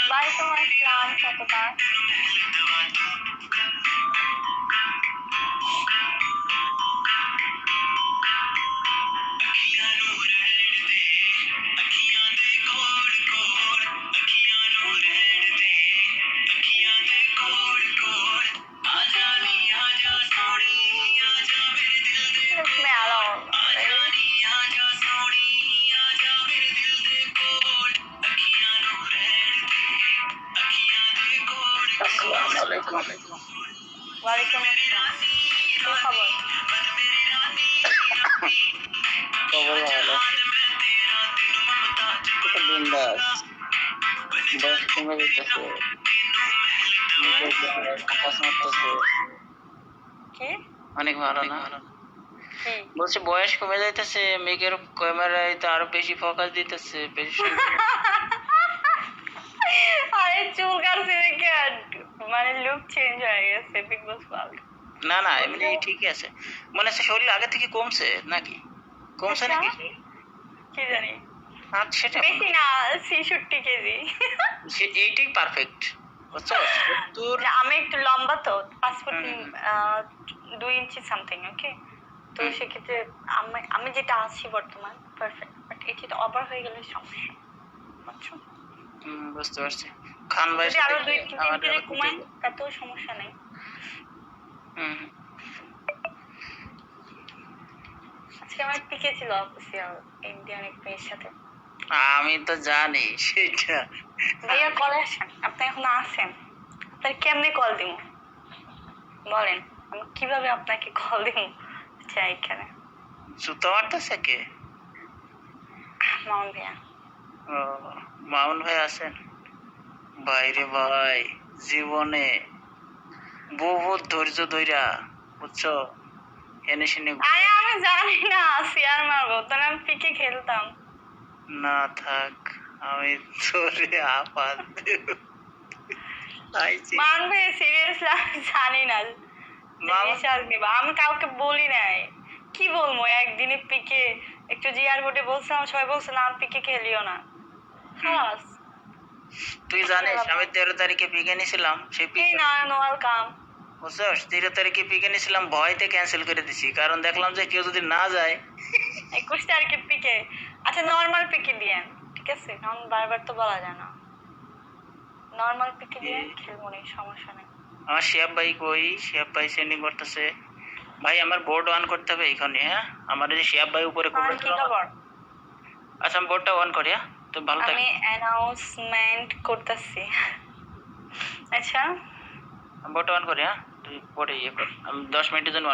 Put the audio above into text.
ওয়ালাইকুম আসসালাম শতকা। इसमें आ रहा हूँ ওয়ালাইকুম আসসালাম। কি খবর? খবর ভালো। বিন্দাস। বয়স কমে যেতেছে, ফোকাস মারতেছে। কি অনেক ভালো না? কি বলছি বয়স কমে যাইতেছে, মেঘের ক্যামেরায় তো আরো বেশি ফোকাস দিতেছে, বেশি সুন্দর। আরে চুল কাটছে দেখে মানে লুক চেঞ্জ হয়ে গেছে বিগ বস ওয়ার্ল্ড। না না, এমনি ঠিকই আছে। মনে হচ্ছে শরীর আগে থেকে কমছে নাকি? কমছে আচ্ছা, নাকি? কি জানি, আচ্ছা, সেটা বেশি না 66 কেজি। এইটাই পারফেক্ট, বুঝছো? 70। না, আমি একটু লম্বা তো 5 ফুট হুম, 2 ইঞ্চি সামথিং, ওকে। তো হুম, সেক্ষেত্রে আমি যেটা আছি বর্তমান পারফেক্ট, বাট এটা ওভার হয়ে গেলে সমস্যা, বুঝছো? বুঝতে পারছি। খান ভাই যদি আরো 2-3 কেজি কমাই তাতেও সমস্যা নেই। হুম। আজকে আমার পিকে ছিল অফিসিয়াল ইন্ডিয়ান এক মেয়ের সাথে। আমি তো জানি সেটা। ভাইয়া কলে আসেন, আপনি এখন আসেন, আপনার কেমনে কল দিব বলেন, আমি কিভাবে আপনাকে কল দিব চাই এখানে। জুতো মারতেছে কে? মামুন ভাইয়া। ও, মামুন ভাই আছেন? বাইরে ভাই, জীবনে বহুত ধৈর্য ধইরা, বুঝছো, এনে সেনে আরে আমি জানি না শেয়ার মারবো, তাহলে আমি পিকে খেলতাম। না থাক, আমি তোরে আপাত আইছি। মামুন ভাইয়া সিরিয়াসলি আমি জানি না বিশ্বাস নিবা, আমি কাউকে বলি নাই। কি বলবো, একদিনে পিকে একটু জিআর বোর্ডে বলছিলাম, সবাই বলছে না পিকে খেলিও না। খালাস। তুই জানিস আমি 13 তারিখে পিকে নিছিলাম, সেই এই পিকে, না ওয়েলকাম। বুঝছস, 13 তারিখে পিকে নিছিলাম, ভয়তে ক্যান্সেল করে দিছি, কারণ দেখলাম যে কেউ যদি না যায়। 21 তারিখের পিকে, আচ্ছা নর্মাল পিকে দিয়েন, ঠিক আছে, কারণ বারবার তো বলা যায় না। নর্মাল পিকে দিয়েন, খেলবো না, সমস্যা নেই। আমার শিয়াব ভাই কই? শিয়াব ভাই সেন্ডিং করতেছে। ভাই আমার বোর্ড অন করতে হবে এইখানে, হ্যাঁ? আমার এই যে শিয়াব ভাই উপরে আর কি খবর? আচ্ছা, আমি বোর্ডটা অন করি, হ্যাঁ? তো ভালো আমি থাকি। অ্যানাউন্সমেন্ট করতেছি। আচ্ছা, আমি বোর্ডটা অন করি, হ্যাঁ? তুই বোর্ডে ইয়ে কর, আমি 10 মিনিটের জন্য